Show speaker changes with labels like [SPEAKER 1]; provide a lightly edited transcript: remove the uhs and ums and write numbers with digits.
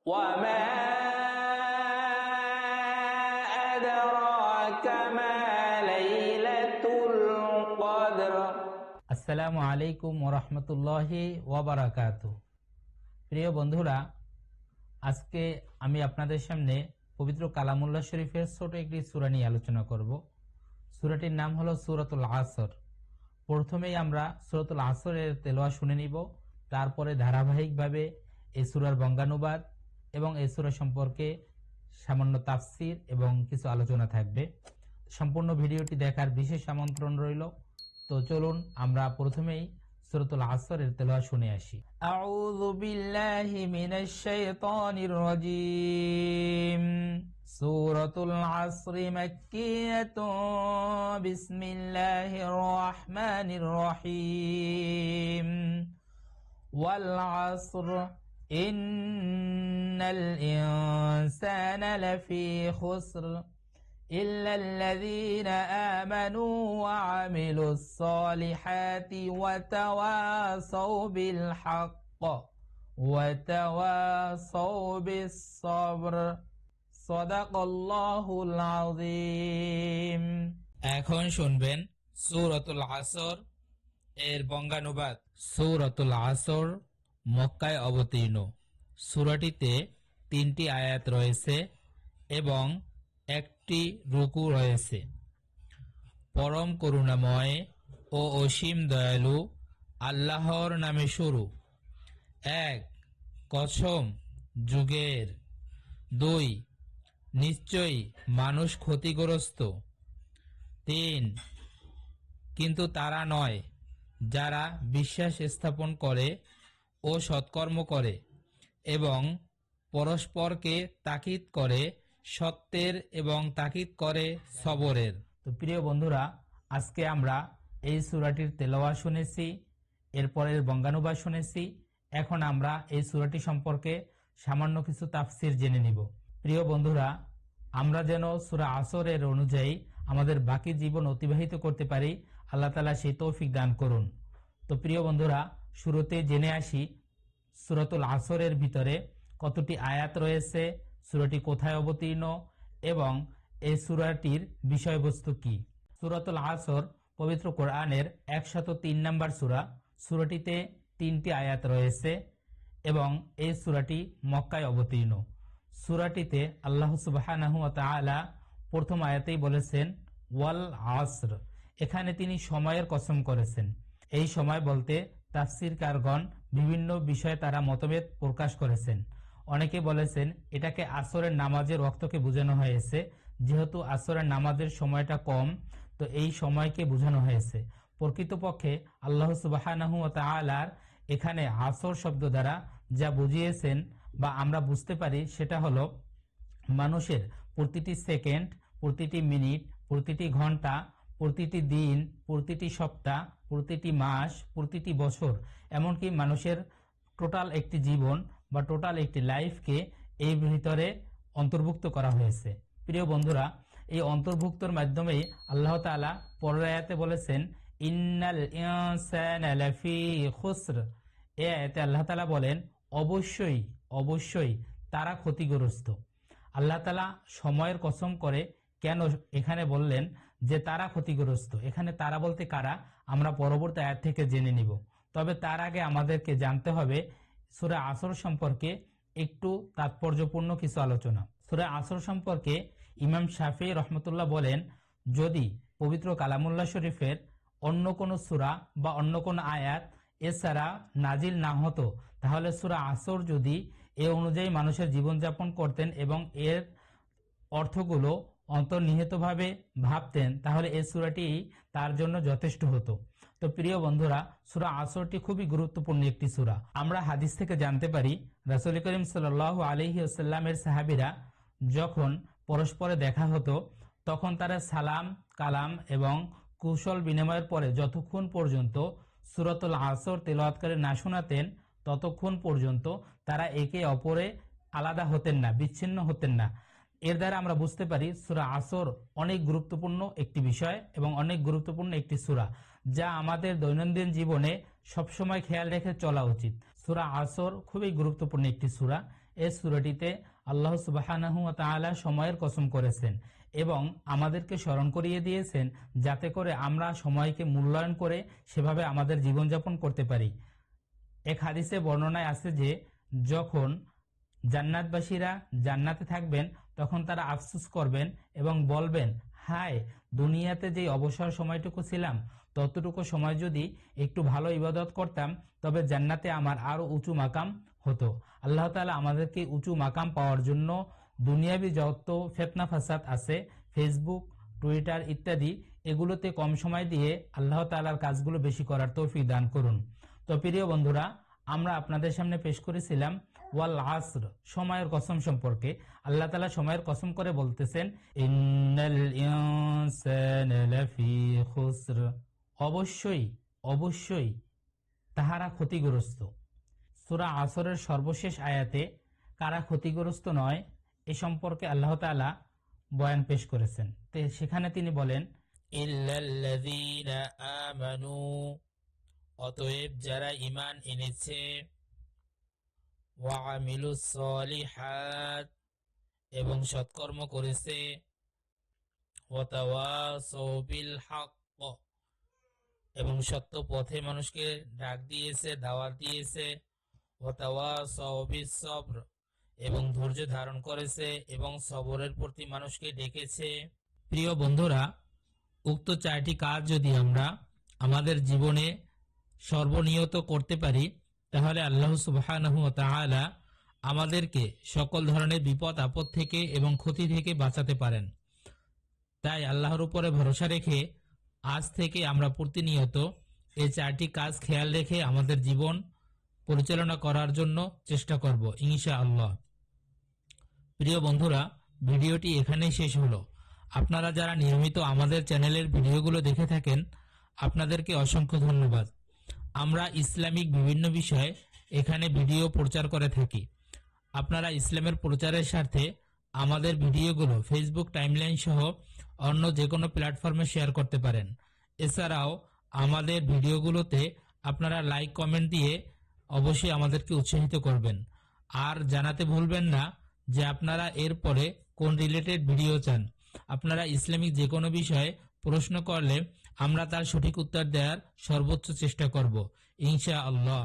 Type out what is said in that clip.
[SPEAKER 1] وما أدراك ما ليلة القدر
[SPEAKER 2] আসসালামু আলাইকুম ওয়া রাহমাতুল্লাহি ওয়া বারাকাতুহু। প্রিয় বন্ধুরা, আজকে আমি আপনাদের সামনে পবিত্র কালামুল্লাহ শরীফের ছোট একটি সূরা নিয়ে আলোচনা করব। সূরাটির নাম হলো সূরাতুল আসর। প্রথমেই আমরা সূরাতুল আসরের তেলাওয়াত শুনে নিব, তারপরে ধারাবাহিকভাবে এই সূরার বঙ্গানুবাদ এবং এই সূরা সম্পর্কে সামান্য তাফসীর এবং কিছু আলোচনা থাকবে। সম্পূর্ণ ভিডিওটি দেখার বিশেষ আমন্ত্রণ রইল। তো চলুন আমরা প্রথমেই সূরাতুল আসরের তেলাওয়াত শুনে আসি। আউযু বিল্লাহি মিনাশ শাইতানির রাজীম। সূরাতুল আসর মাক্কিয়াতুন। বিসমিল্লাহির রহমানির রহিম। ওয়াল আসর ইন্নাল ইনসানা লাফি খুসর إلا الذين آمنوا وعملوا الصالحات وتواصوا بالحق وتواصوا بالصبر صدق الله العظيم। এখন শুনবেন সূরাতুল আসর এর বঙ্গানুবাদ। সূরাতুল আসর মক্কায় অবতীর্ণ। সূরাটিতে 3টি আয়াত রয়েছে এবং একটি রুকু রয়েছে। পরম করুণাময় ও অসীম দয়ালু আল্লাহর নামে শুরু। 1 কসম যুগের। 2 নিশ্চয়ই মানুষ ক্ষতিগ্রস্ত। 3 কিন্তু তারা নয় যারা বিশ্বাস স্থাপন করে ও সৎকর্ম করে এবং পরস্পরকে তাকিদ করে সত্যের এবং তাকিদ করে সবরের। তো প্রিয় বন্ধুরা, আজকে আমরা এই সূরাটির তেলাওয়াত শুনেছি, এরপরের বঙ্গানুবাদ শুনেছি। এখন আমরা এই সূরাটি সম্পর্কে সামান্য কিছু তাফসির জেনে নিব। প্রিয় বন্ধুরা, আমরা যেন সূরা আসরের অনুযায়ী আমাদের বাকি জীবন অতিবাহিত করতে পারি, আল্লাহ তাআলা সেই তৌফিক দান করুন। তো প্রিয় বন্ধুরা, শুরুতে জেনে আসি সূরাতুল আসরের ভিতরে কতটি আয়াত রয়েছে, সূরাটি কোথায় অবতীর্ণ এবং এই সূরাটির বিষয়বস্তু কি। সূরাতুল আসর পবিত্র কোরআনের 103 নম্বর সূরা। সূরাটিতে 3টি আয়াত রয়েছে এবং এই সূরাটি মক্কায় অবতীর্ণ। সূরাটিতে আল্লাহ সুবহানাহু ওয়া তাআলা প্রথম আয়াতেই বলেছেন ওয়াল আসর। এখানে তিনি সময়ের কসম করেছেন। এই সময় বলতে তাফসীরকারগণ বিভিন্ন বিষয়ে তারা মতভেদ প্রকাশ করেছেন। অনেকে বলেছেন এটাকে আসরের নামাজের ওয়াক্তকে বোঝানো হয়েছে, যেহেতু আসরের নামাজের সময়টা কম, তো এই সময়কে বোঝানো হয়েছে। প্রকৃতপক্ষে আল্লাহ সুবহানাহু ওয়া তাআলা এখানে আসর শব্দ দ্বারা যা বুঝিয়েছেন বা আমরা বুঝতে পারি সেটা হলো মানুষের প্রতিটি সেকেন্ড, প্রতিটি মিনিট, প্রতিটি ঘন্টা, প্রতিটি দিন, প্রতিটি সপ্তাহ, প্রতিটি মাস, প্রতিটি বছর, এমনকি মানুষের টোটাল একটি জীবন বা টোটাল একটি লাইফকে এই ভিতরে অন্তর্ভুক্ত করা হয়েছে। প্রিয় বন্ধুরা, এই অন্তর্ভুক্তর মাধ্যমেই আল্লাহ তাআলা পরের আয়াতে বলেছেন ইন্নাল ইনসানা লাফি খুসর। এই আয়াতে আল্লাহ তাআলা বলেন অবশ্যই অবশ্যই তারা ক্ষতিগ্রস্ত। আল্লাহ তাআলা সময়ের কসম করে কেন এখানে বললেন যে তারা ক্ষতিগ্রস্ত? এখানে তারা বলতে কারা, আমরা পরবর্তী আয়াত থেকে জেনে নিব। তবে তার আগে আমাদেরকে জানতে হবে সূরা আসর সম্পর্কে একটু তাৎপর্যপূর্ণ কিছু আলোচনা। সূরা আসর সম্পর্কে ইমাম শাফিঈ রাহমাতুল্লাহ বলেন, যদি পবিত্র কালামুল্লাহ শরীফের অন্য কোনো সূরা বা অন্য কোনো আয়াত এছাড়া নাজিল না হতো, তাহলে সূরা আসর যদি এ অনুযায়ী মানুষের জীবনযাপন করতেন এবং এর অর্থগুলো অন্তর্নিহিতভাবে ভাবতেন, তাহলে এই সূরাটি তার জন্য যথেষ্ট হতো। তো প্রিয় বন্ধুরা, সূরা আসরটি খুবই গুরুত্বপূর্ণ একটি সূরা। আমরা হাদিস থেকে জানতে পারি রাসূল করিম সাল্লাল্লাহু আলাইহি ওয়াসাল্লামের সাহাবীরা যখন পরস্পরে দেখা হতো তখন তারা সালাম কালাম এবং কুশল বিনিময়ের পরে যতক্ষণ পর্যন্ত সূরাতুল আসর তেলাওয়াত করে না শোনাতেন ততক্ষণ পর্যন্ত তারা একে অপরে আলাদা হতেন না, বিচ্ছিন্ন হতেন না। এর দ্বারা আমরা বুঝতে পারি সূরা আসর অনেক গুরুত্বপূর্ণ একটি বিষয় এবং অনেক গুরুত্বপূর্ণ একটি সূরা, যা আমাদের দৈনন্দিন জীবনে সবসময় খেয়াল রেখে চলা উচিত। সূরা আসর খুবই গুরুত্বপূর্ণ একটি সূরা এই সূরাটিতে আল্লাহ সুবহানাহু ওয়া তাআলা সময়ের কসম করেছেন এবং আমাদেরকে স্মরণ করিয়ে দিয়েছেন যাতে করে আমরা সময়কে মূল্যায়ন করে সেভাবে আমাদের জীবনযাপন করতে পারি। এক হাদিসে বর্ণনায় আছে যে যখন জান্নাতবাসীরা জান্নাতে থাকবেন তখন তারা আফসোস করবেন এবং বলবেন, হায়, দুনিয়াতে যে অবসর সময়টুকু ছিলাম ততটুকু সময় যদি একটু ভালো ইবাদত করতাম তবে জান্নাতে আমার আরো উঁচু মাকাম হতো। আল্লাহ তাআলা আমাদেরকে উঁচু মাকাম পাওয়ার জন্য দুনিয়াবি যত ফিতনা ফাসাদ আছে, ফেসবুক, টুইটার ইত্যাদি, এগুলোতে কম সময় দিয়ে আল্লাহ তাআলার কাজগুলো বেশি করার তৌফিক দান করুন। তো প্রিয় বন্ধুরা, আমরা আপনাদের সামনে পেশ করেছিলাম ওয়াল আসর, সময়ের কসম সম্পর্কে। আল্লাহ তাআলা সময়ের কসম করে বলতেছেন, ইন্নাল ইনসানা লাফি খুসর, অবশ্যই অবশ্যই তাহারা ক্ষতিগ্রস্ত। সূরা আসরের সর্বশেষ আয়াতে কারা ক্ষতিগ্রস্ত নয় এ সম্পর্কে আল্লাহ তাআলা বয়ান পেশ করেছেন। তো সেখানে তিনি বলেন, ইল্লাল্লাযীনা আমানু, অতএব যারা ঈমান এনেছে, ওয়া আমিলুস সলিহাত, এবং সৎকর্ম করেছে, ওয়া তাওয়াসাউ বিল হক, এবং সত্য পথে মানুষকে ডাক দিয়েছে, দাওয়াত দিয়েছে, ওয়া তাওয়াসাউ বিস সবর, এবং ধৈর্য ধারণ করেছে এবং সবরের প্রতি মানুষকে ডেকেছে। প্রিয় বন্ধুরা, উক্ত চারটি কাজ যদি আমরা আমাদের জীবনে সর্বনিয়ত করতে পারি তাহলে আল্লাহ সুবহানাহু ওয়া তাআলা আমাদেরকে সকল ধরনের বিপদ আপদ থেকে এবং ক্ষতি থেকে বাঁচাতে পারেন। তাই আল্লাহর উপরে ভরসা রেখে আজ থেকে আমরা প্রতিনিয়ত এই চারটি কাজ খেয়াল রেখে আমাদের জীবন পরিচালনা করার জন্য চেষ্টা করব ইনশাআল্লাহ। প্রিয় বন্ধুরা, ভিডিওটি এখানেই শেষ হলো। আপনারা যারা নিয়মিত আমাদের চ্যানেলের ভিডিওগুলো দেখে থাকেন আপনাদেরকে অসংখ্য ধন্যবাদ। আমরা ইসলামিক বিভিন্ন বিষয়ে এখানে ভিডিও প্রচার করে থাকি। আপনারা ইসলামের প্রচারের স্বার্থে আমাদের ভিডিওগুলো ফেসবুক টাইমলাইন সহ অন্য যে কোনো প্ল্যাটফর্মে শেয়ার করতে পারেন। এছাড়াও আমাদের ভিডিওগুলোতে আপনারা লাইক কমেন্ট দিয়ে অবশ্যই আমাদেরকে উৎসাহিত করবেন। আর জানাতে ভুলবেন না যে আপনারা এরপরে কোন রিলেটেড ভিডিও চান। আপনারা ইসলামিক যে কোনো বিষয়ে প্রশ্ন করলে আমরা তার সঠিক উত্তর দেওয়ার সর্বোচ্চ চেষ্টা করব ইনশাআল্লাহ।